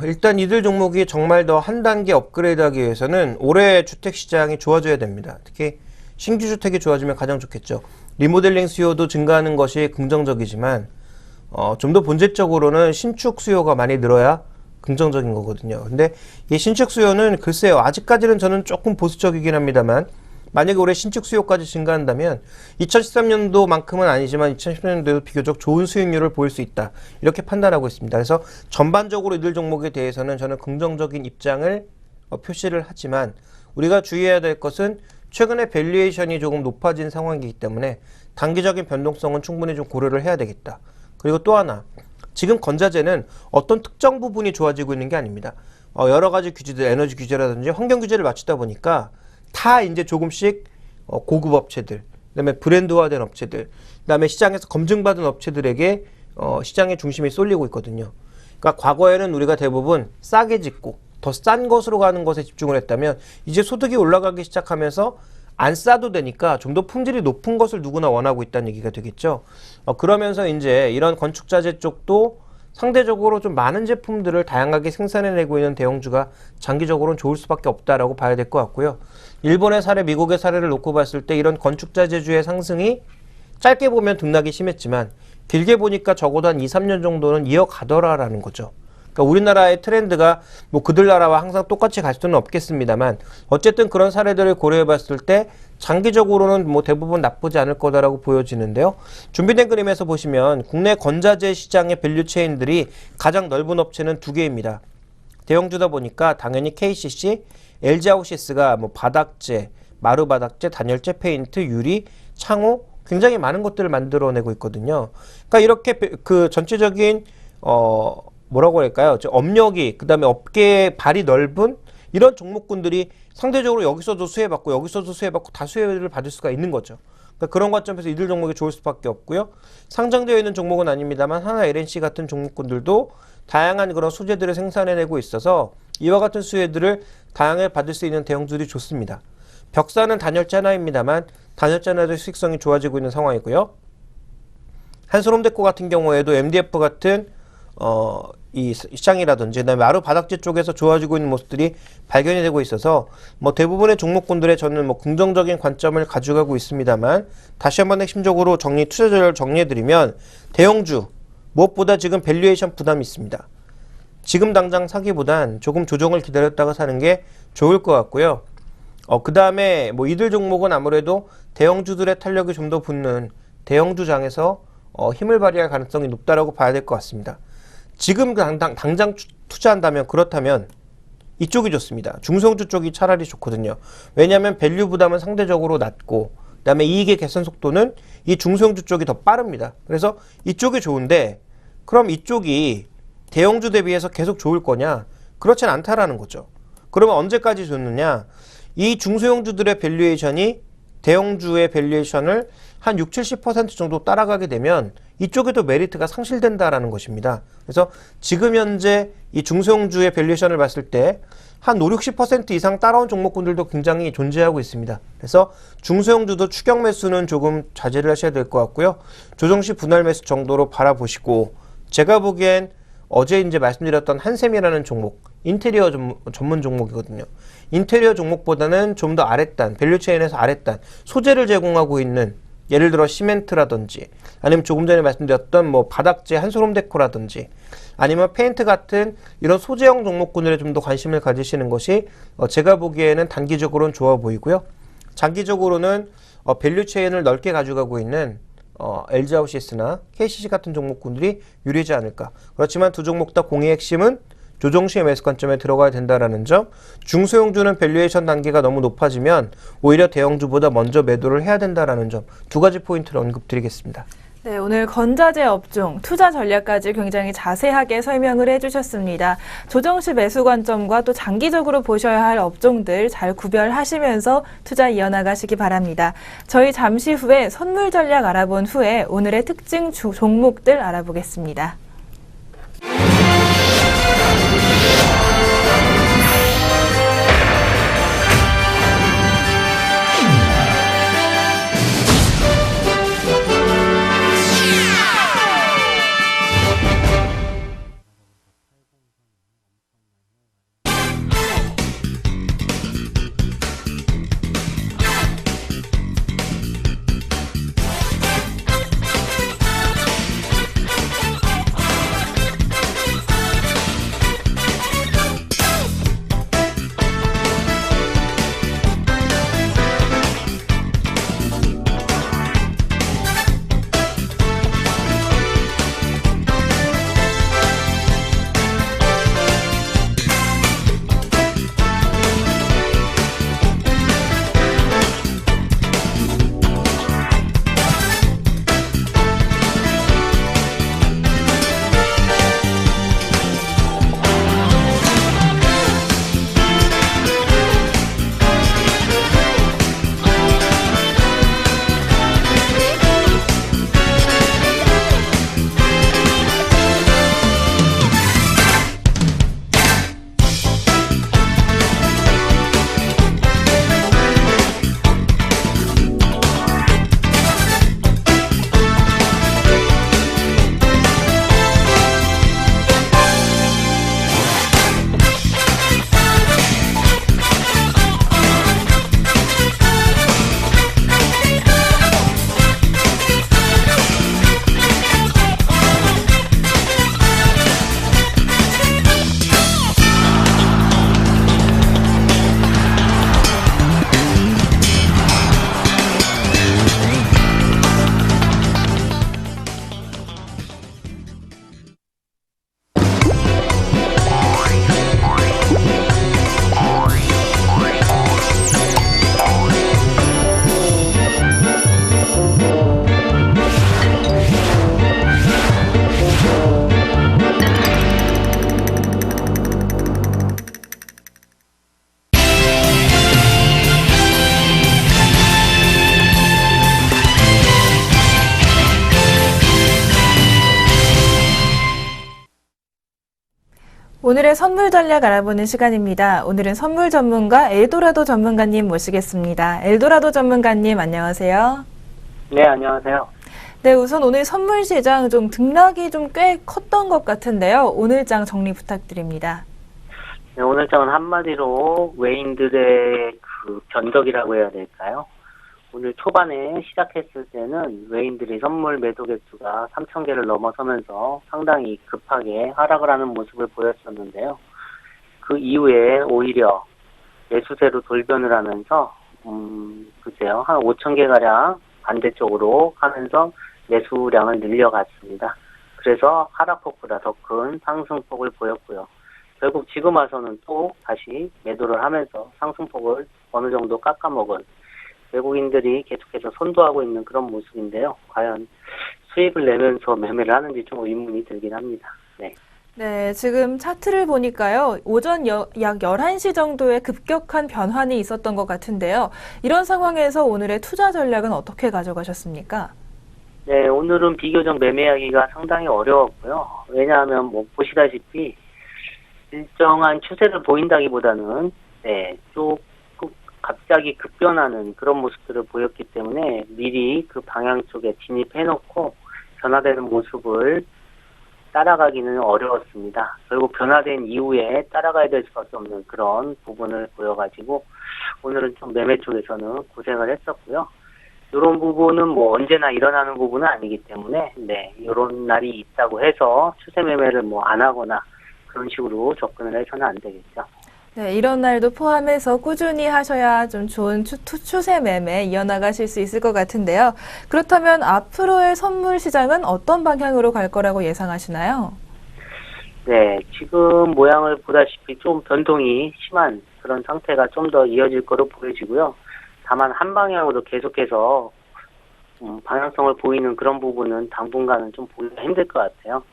일단 이들 종목이 정말 더 한 단계 업그레이드하기 위해서는 올해 주택시장이 좋아져야 됩니다. 특히 신규 주택이 좋아지면 가장 좋겠죠. 리모델링 수요도 증가하는 것이 긍정적이지만 좀 더 본질적으로는 신축 수요가 많이 늘어야 긍정적인 거거든요. 근데 이 신축 수요는 글쎄요, 아직까지는 저는 조금 보수적이긴 합니다만 만약에 올해 신축 수요까지 증가한다면 2013년도만큼은 아니지만 2010년도에도 비교적 좋은 수익률을 보일 수 있다. 이렇게 판단하고 있습니다. 그래서 전반적으로 이들 종목에 대해서는 저는 긍정적인 입장을 표시를 하지만 우리가 주의해야 될 것은 최근에 밸류에이션이 조금 높아진 상황이기 때문에 단기적인 변동성은 충분히 좀 고려를 해야 되겠다. 그리고 또 하나, 지금 건자재는 어떤 특정 부분이 좋아지고 있는 게 아닙니다. 여러 가지 규제들, 에너지 규제라든지 환경 규제를 맞추다 보니까 다 이제 조금씩 고급 업체들, 그다음에 브랜드화된 업체들, 그다음에 시장에서 검증받은 업체들에게 시장의 중심이 쏠리고 있거든요. 그러니까 과거에는 우리가 대부분 싸게 짓고 더 싼 것으로 가는 것에 집중을 했다면 이제 소득이 올라가기 시작하면서 안 싸도 되니까 좀 더 품질이 높은 것을 누구나 원하고 있다는 얘기가 되겠죠. 그러면서 이제 이런 건축자재 쪽도 상대적으로 좀 많은 제품들을 다양하게 생산해내고 있는 대형주가 장기적으로는 좋을 수밖에 없다라고 봐야 될 것 같고요. 일본의 사례, 미국의 사례를 놓고 봤을 때 이런 건축자재주의 상승이 짧게 보면 등락이 심했지만 길게 보니까 적어도 한 2, 3년 정도는 이어가더라라는 거죠. 그러니까 우리나라의 트렌드가 뭐 그들 나라와 항상 똑같이 갈 수는 없겠습니다만 어쨌든 그런 사례들을 고려해 봤을 때 장기적으로는 뭐 대부분 나쁘지 않을 거다라고 보여지는데요. 준비된 그림에서 보시면 국내 건자재 시장의 밸류 체인들이 가장 넓은 업체는 두 개입니다. 대형주다 보니까 당연히 KCC, LG아웃시스가 뭐 바닥재, 마루 바닥재, 단열재, 페인트, 유리, 창호 굉장히 많은 것들을 만들어내고 있거든요. 그러니까 이렇게 그 전체적인 뭐라고 할까요? 업력이, 그 다음에 업계의 발이 넓은 이런 종목군들이 상대적으로 여기서도 수혜받고 여기서도 수혜받고 다 수혜를 받을 수가 있는 거죠. 그러니까 그런 관점에서 이들 종목이 좋을 수밖에 없고요. 상장되어 있는 종목은 아닙니다만 하나 LNC 같은 종목군들도 다양한 그런 소재들을 생산해내고 있어서 이와 같은 수혜들을 다양하게 받을 수 있는 대형주들이 좋습니다. 벽사는 단열재 하나입니다만 단열재 하나도 수익성이 좋아지고 있는 상황이고요. 한솔홈데코 같은 경우에도 MDF 같은 이 시장이라든지 그다음에 마루 바닥재 쪽에서 좋아지고 있는 모습들이 발견이 되고 있어서 뭐 대부분의 종목군들의 저는 뭐 긍정적인 관점을 가져가고 있습니다만 다시 한번 핵심적으로 투자자를 정리해드리면 대형주 무엇보다 지금 밸류에이션 부담이 있습니다. 지금 당장 사기보단 조금 조정을 기다렸다가 사는 게 좋을 것 같고요. 그 다음에 뭐 이들 종목은 아무래도 대형주들의 탄력이 좀 더 붙는 대형주장에서 힘을 발휘할 가능성이 높다라고 봐야 될 것 같습니다. 지금 당장 투자한다면 그렇다면 이쪽이 좋습니다. 중소형주 쪽이 차라리 좋거든요. 왜냐하면 밸류 부담은 상대적으로 낮고 그다음에 이익의 개선 속도는 이 중소형주 쪽이 더 빠릅니다. 그래서 이쪽이 좋은데 그럼 이쪽이 대형주 대비해서 계속 좋을 거냐? 그렇진 않다라는 거죠. 그러면 언제까지 좋느냐? 이 중소형주들의 밸류에이션이 대형주의 밸류에이션을 한 60, 70% 정도 따라가게 되면 이쪽에도 메리트가 상실된다라는 것입니다. 그래서 지금 현재 이 중소형주의 밸류에이션을 봤을 때 한 5, 60% 이상 따라온 종목군들도 굉장히 존재하고 있습니다. 그래서 중소형주도 추격 매수는 조금 자제를 하셔야 될 것 같고요. 조정시 분할 매수 정도로 바라보시고 제가 보기엔 어제 이제 말씀드렸던 한샘이라는 종목, 인테리어 전문 종목이거든요. 인테리어 종목보다는 좀 더 아랫단, 밸류체인에서 아랫단, 소재를 제공하고 있는 예를 들어 시멘트라든지 아니면 조금 전에 말씀드렸던 뭐 바닥재 한솔홈데코라든지 아니면 페인트 같은 이런 소재형 종목군들에 좀 더 관심을 가지시는 것이 제가 보기에는 단기적으로는 좋아 보이고요. 장기적으로는 밸류체인을 넓게 가져가고 있는 LG아웃시스나 KCC 같은 종목군들이 유리하지 않을까. 그렇지만 두 종목 다 공의 핵심은 조정시의 매수 관점에 들어가야 된다라는 점, 중소형주는 밸류에이션 단계가 너무 높아지면 오히려 대형주보다 먼저 매도를 해야 된다라는 점, 두 가지 포인트를 언급드리겠습니다. 네, 오늘 건자재 업종, 투자 전략까지 굉장히 자세하게 설명을 해주셨습니다. 조정시 매수 관점과 또 장기적으로 보셔야 할 업종들 잘 구별하시면서 투자 이어나가시기 바랍니다. 저희 잠시 후에 선물 전략 알아본 후에 오늘의 특징 종목들 알아보겠습니다. 오늘의 선물 전략 알아보는 시간입니다. 오늘은 선물 전문가 엘도라도 전문가님 모시겠습니다. 엘도라도 전문가님 안녕하세요. 네, 안녕하세요. 네, 우선 오늘 선물 시장 좀 등락이 좀 꽤 컸던 것 같은데요. 오늘 장 정리 부탁드립니다. 네, 오늘 장은 한마디로 외인들의 그 변덕이라고 해야 될까요? 오늘 초반에 시작했을 때는 외인들이 선물 매도 개수가 3,000개를 넘어서면서 상당히 급하게 하락을 하는 모습을 보였었는데요. 그 이후에 오히려 매수세로 돌변을 하면서 글쎄요, 한 5,000개가량 반대쪽으로 하면서 매수량을 늘려갔습니다. 그래서 하락폭보다 더 큰 상승폭을 보였고요. 결국 지금 와서는 또 다시 매도를 하면서 상승폭을 어느 정도 깎아먹은 외국인들이 계속해서 선도하고 있는 그런 모습인데요. 과연 수익을 내면서 매매를 하는지 좀 의문이 들긴 합니다. 네. 네, 지금 차트를 보니까요. 오전 약 11시 정도의 급격한 변환이 있었던 것 같은데요. 이런 상황에서 오늘의 투자 전략은 어떻게 가져가셨습니까? 네, 오늘은 비교적 매매하기가 상당히 어려웠고요. 왜냐하면 보시다시피 일정한 추세를 보인다기보다는 조금 갑자기 급변하는 그런 모습들을 보였기 때문에 미리 그 방향 쪽에 진입해놓고 변화되는 모습을 따라가기는 어려웠습니다. 결국 변화된 이후에 따라가야 될 수밖에 없는 그런 부분을 보여가지고 오늘은 좀 매매 쪽에서는 고생을 했었고요. 이런 부분은 언제나 일어나는 부분은 아니기 때문에 이런 날이 있다고 해서 추세 매매를 안 하거나 그런 식으로 접근을 해서는 안 되겠죠. 네, 이런 날도 포함해서 꾸준히 하셔야 좀 좋은 추세 매매 이어나가실 수 있을 것 같은데요. 그렇다면 앞으로의 선물 시장은 어떤 방향으로 갈 거라고 예상하시나요? 네, 지금 모양을 보다시피 좀 변동이 심한 그런 상태가 좀 더 이어질 거로 보여지고요. 다만 한 방향으로 계속해서 방향성을 보이는 그런 부분은 당분간은 좀 보기가 힘들 것 같아요.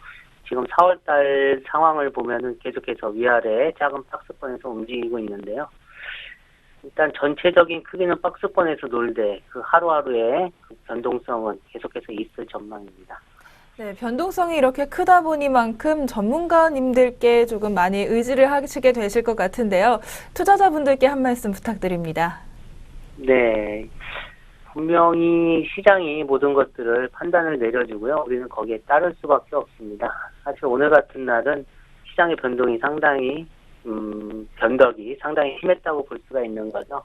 지금 4월달 상황을 보면은 계속해서 위아래 작은 박스권에서 움직이고 있는데요. 일단 전체적인 크기는 박스권에서 놀되 그 하루하루의 그 변동성은 계속해서 있을 전망입니다. 네, 변동성이 이렇게 크다 보니만큼 전문가님들께 조금 많이 의지를 하시게 되실 것 같은데요. 투자자분들께 한 말씀 부탁드립니다. 네. 분명히 시장이 모든 것들을 판단을 내려주고요. 우리는 거기에 따를 수밖에 없습니다. 사실 오늘 같은 날은 시장의 변동이 상당히 변덕이 상당히 심했다고 볼 수가 있는 거죠.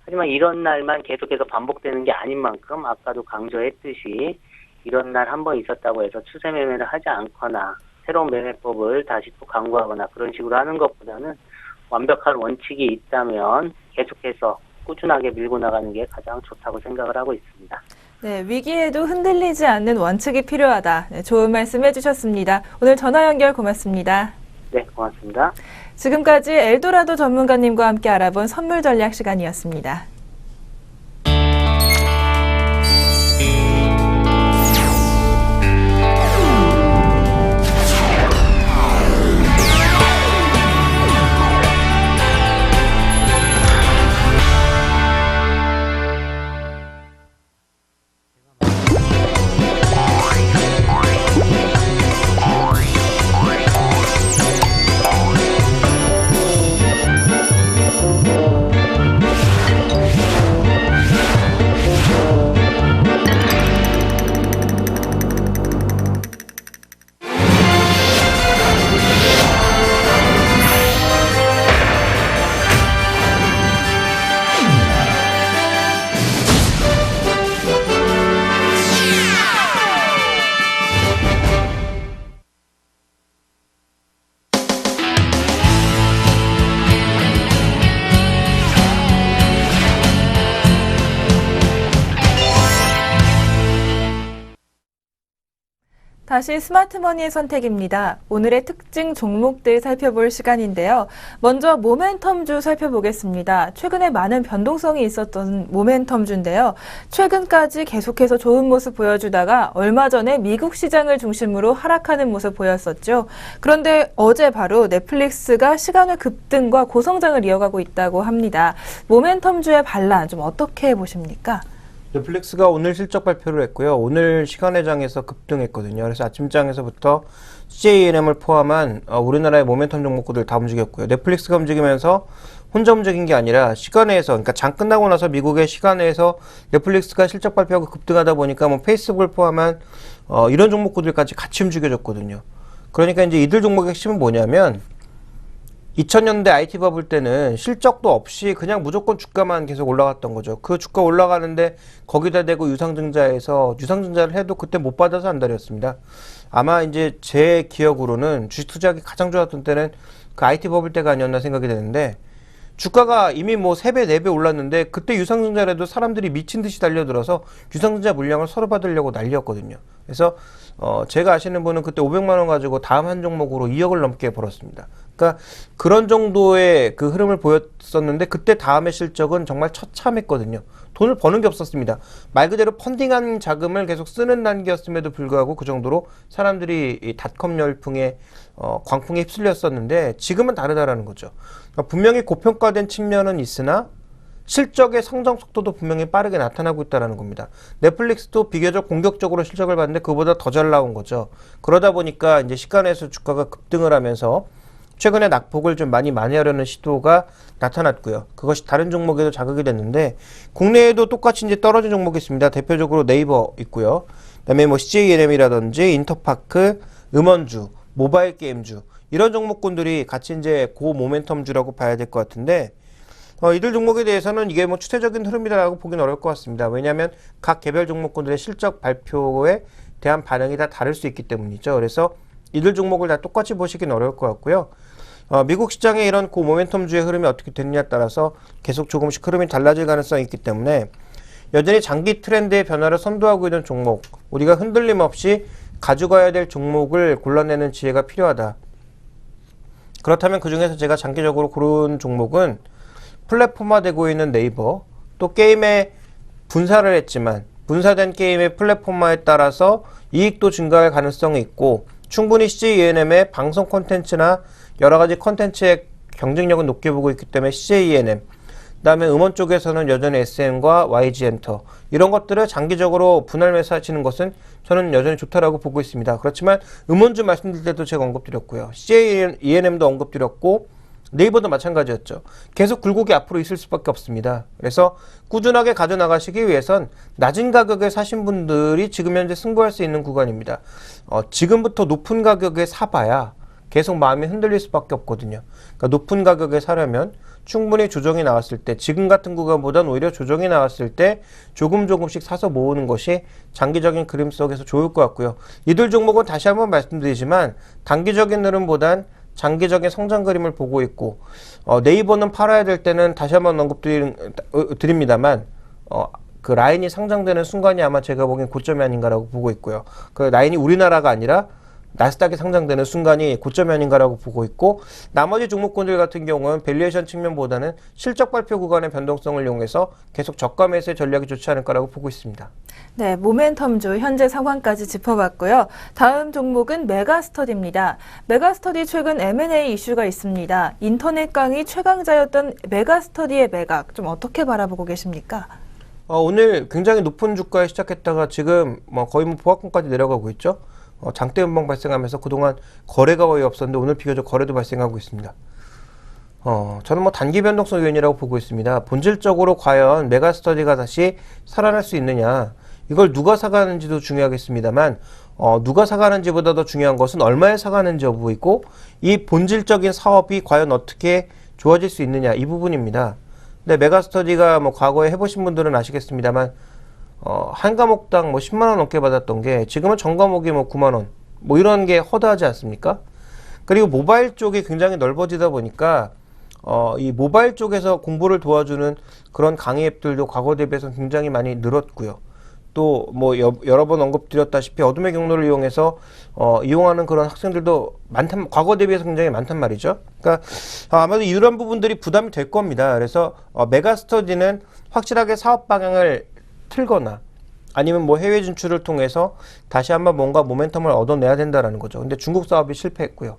하지만 이런 날만 계속해서 반복되는 게 아닌 만큼 아까도 강조했듯이 이런 날 한 번 있었다고 해서 추세 매매를 하지 않거나 새로운 매매법을 다시 또 강구하거나 그런 식으로 하는 것보다는 완벽한 원칙이 있다면 계속해서 꾸준하게 밀고 나가는 게 가장 좋다고 생각을 하고 있습니다. 네, 위기에도 흔들리지 않는 원칙이 필요하다. 네, 좋은 말씀 해주셨습니다. 오늘 전화 연결 고맙습니다. 네, 고맙습니다. 지금까지 엘도라도 전문가님과 함께 알아본 선물 전략 시간이었습니다. 다시 스마트머니의 선택입니다. 오늘의 특징 종목들 살펴볼 시간인데요. 먼저 모멘텀주 살펴보겠습니다. 최근에 많은 변동성이 있었던 모멘텀주인데요. 최근까지 계속해서 좋은 모습 보여주다가 얼마 전에 미국 시장을 중심으로 하락하는 모습 보였었죠. 그런데 어제 바로 넷플릭스가 시간의 급등과 고성장을 이어가고 있다고 합니다. 모멘텀주의 반란 좀 어떻게 보십니까? 넷플릭스가 오늘 실적 발표를 했고요. 오늘 시간외장에서 급등했거든요. 그래서 아침장에서부터 CJENM을 포함한 우리나라의 모멘텀 종목들 다 움직였고요. 넷플릭스가 움직이면서 혼자 움직인 게 아니라 시간외에서, 그러니까 장 끝나고 나서 미국의 시간외에서 넷플릭스가 실적 발표하고 급등하다 보니까 뭐 페이스북을 포함한 이런 종목들까지 같이 움직여졌거든요. 그러니까 이제 이들 종목의 핵심은 뭐냐면 2000년대 IT 버블 때는 실적도 없이 그냥 무조건 주가만 계속 올라갔던 거죠. 그 주가 올라가는데 거기다 대고 유상증자를 해도 그때 못 받아서 안달이었습니다. 아마 이제 제 기억으로는 주식 투자하기 가장 좋았던 때는 그 IT 버블 때가 아니었나 생각이 되는데, 주가가 이미 뭐 3배, 4배 올랐는데 그때 유상증자를 해도 사람들이 미친 듯이 달려들어서 유상증자 물량을 서로 받으려고 난리였거든요. 그래서 제가 아시는 분은 그때 500만 원 가지고 다음 한 종목으로 2억을 넘게 벌었습니다. 그러니까 그런 정도의 그 흐름을 보였었는데 그때 다음의 실적은 정말 처참했거든요. 돈을 버는 게 없었습니다. 말 그대로 펀딩한 자금을 계속 쓰는 단계였음에도 불구하고 그 정도로 사람들이 이 닷컴 열풍에 광풍에 휩쓸렸었는데 지금은 다르다라는 거죠. 그러니까 분명히 고평가된 측면은 있으나 실적의 성장 속도도 분명히 빠르게 나타나고 있다는 겁니다. 넷플릭스도 비교적 공격적으로 실적을 봤는데 그보다 더 잘 나온 거죠. 그러다 보니까 이제 시간에서 주가가 급등을 하면서 최근에 낙폭을 좀 많이 하려는 시도가 나타났고요. 그것이 다른 종목에도 자극이 됐는데 국내에도 똑같이 이제 떨어진 종목이 있습니다. 대표적으로 네이버 있고요. 그다음에 뭐 CJENM이라든지 인터파크, 음원주, 모바일 게임주 이런 종목군들이 같이 이제 고 모멘텀주라고 봐야 될 것 같은데 이들 종목에 대해서는 이게 뭐 추세적인 흐름이라고 보기는 어려울 것 같습니다. 왜냐하면 각 개별 종목군들의 실적 발표에 대한 반응이 다 다를 수 있기 때문이죠. 그래서 이들 종목을 다 똑같이 보시기는 어려울 것 같고요. 미국 시장의 이런 고 모멘텀주의 흐름이 어떻게 되느냐에 따라서 계속 조금씩 흐름이 달라질 가능성이 있기 때문에 여전히 장기 트렌드의 변화를 선도하고 있는 종목, 우리가 흔들림 없이 가져가야 될 종목을 골라내는 지혜가 필요하다. 그렇다면 그 중에서 제가 장기적으로 고른 종목은 플랫폼화되고 있는 네이버, 또 게임에 분사를 했지만 분사된 게임의 플랫폼화에 따라서 이익도 증가할 가능성이 있고 충분히 CJENM의 방송 콘텐츠나 여러가지 콘텐츠의 경쟁력은 높게 보고 있기 때문에 CJENM, 그 다음에 음원 쪽에서는 여전히 SM과 YG엔터 이런 것들을 장기적으로 분할 매수하시는 것은 저는 여전히 좋다라고 보고 있습니다. 그렇지만 음원주 말씀드릴 때도 제가 언급드렸고요. CJENM도 언급드렸고 네이버도 마찬가지였죠. 계속 굴곡이 앞으로 있을 수밖에 없습니다. 그래서 꾸준하게 가져나가시기 위해선 낮은 가격에 사신 분들이 지금 현재 승부할 수 있는 구간입니다. 지금부터 높은 가격에 사봐야 계속 마음이 흔들릴 수밖에 없거든요. 그러니까 높은 가격에 사려면 충분히 조정이 나왔을 때, 지금 같은 구간보다는 오히려 조정이 나왔을 때 조금씩 사서 모으는 것이 장기적인 그림 속에서 좋을 것 같고요. 이들 종목은 다시 한번 말씀드리지만 단기적인 흐름보단 장기적인 성장 그림을 보고 있고 네이버는 팔아야 될 때는 다시 한번 언급드립니다만 그 라인이 상장되는 순간이 아마 제가 보기엔 고점이 아닌가라고 보고 있고요. 그 라인이 우리나라가 아니라 나스닥에 상장되는 순간이 고점이 아닌가라고 보고 있고, 나머지 종목군들 같은 경우는 밸류에이션 측면보다는 실적 발표 구간의 변동성을 이용해서 계속 저가 매수의 전략이 좋지 않을까라고 보고 있습니다. 네, 모멘텀주 현재 상황까지 짚어봤고요. 다음 종목은 메가스터디입니다. 메가스터디 최근 M&A 이슈가 있습니다. 인터넷 강의 최강자였던 메가스터디의 매각 좀 어떻게 바라보고 계십니까? 오늘 굉장히 높은 주가에 시작했다가 지금 거의 보합권까지 내려가고 있죠. 장대 음봉 발생하면서 그동안 거래가 거의 없었는데 오늘 비교적 거래도 발생하고 있습니다. 저는 단기 변동성 요인이라고 보고 있습니다. 본질적으로 과연 메가스터디가 다시 살아날 수 있느냐, 이걸 누가 사가는지도 중요하겠습니다만 누가 사가는지보다 더 중요한 것은 얼마에 사가는지 여부이고 이 본질적인 사업이 과연 어떻게 좋아질 수 있느냐, 이 부분입니다. 근데 메가스터디가 과거에 해보신 분들은 아시겠습니다만 한 과목당 10만 원 넘게 받았던 게 지금은 전 과목이 9만 원 이런 게 허다하지 않습니까? 그리고 모바일 쪽이 굉장히 넓어지다 보니까 이 모바일 쪽에서 공부를 도와주는 그런 강의 앱들도 과거 대비해서 굉장히 많이 늘었고요. 또 여러 번 언급드렸다시피 어둠의 경로를 이용해서 이용하는 그런 학생들도 과거 대비해서 굉장히 많단 말이죠. 그러니까 아마도 이런 부분들이 부담이 될 겁니다. 그래서 메가스터디는 확실하게 사업 방향을 틀거나 아니면 해외 진출을 통해서 다시 한번 뭔가 모멘텀을 얻어내야 된다라는 거죠. 근데 중국 사업이 실패했고요.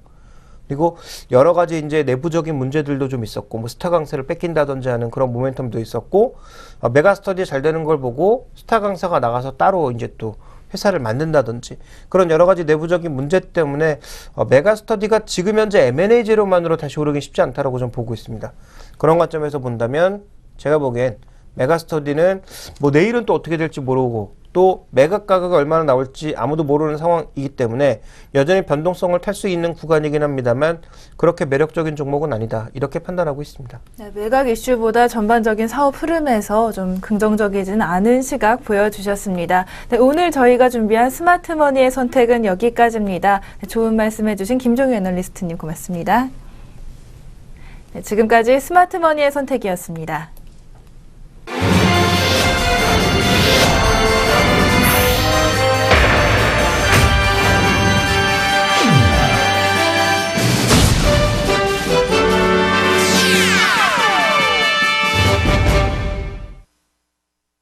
그리고 여러 가지 이제 내부적인 문제들도 좀 있었고, 뭐 스타 강세를 뺏긴다든지 하는 그런 모멘텀도 있었고, 메가스터디 잘 되는 걸 보고 스타 강사가 나가서 따로 이제 또 회사를 만든다든지 그런 여러 가지 내부적인 문제 때문에 메가스터디가 지금 현재 M&A 재료만으로 다시 오르기 쉽지 않다라고 좀 보고 있습니다. 그런 관점에서 본다면 제가 보기엔 메가스터디는 뭐 내일은 또 어떻게 될지 모르고 또 매각 가격이 얼마나 나올지 아무도 모르는 상황이기 때문에 여전히 변동성을 탈 수 있는 구간이긴 합니다만 그렇게 매력적인 종목은 아니다. 이렇게 판단하고 있습니다. 네, 매각 이슈보다 전반적인 사업 흐름에서 좀 긍정적이진 않은 시각 보여주셨습니다. 네, 오늘 저희가 준비한 스마트머니의 선택은 여기까지입니다. 네, 좋은 말씀해주신 김종유 애널리스트님 고맙습니다. 네, 지금까지 스마트머니의 선택이었습니다.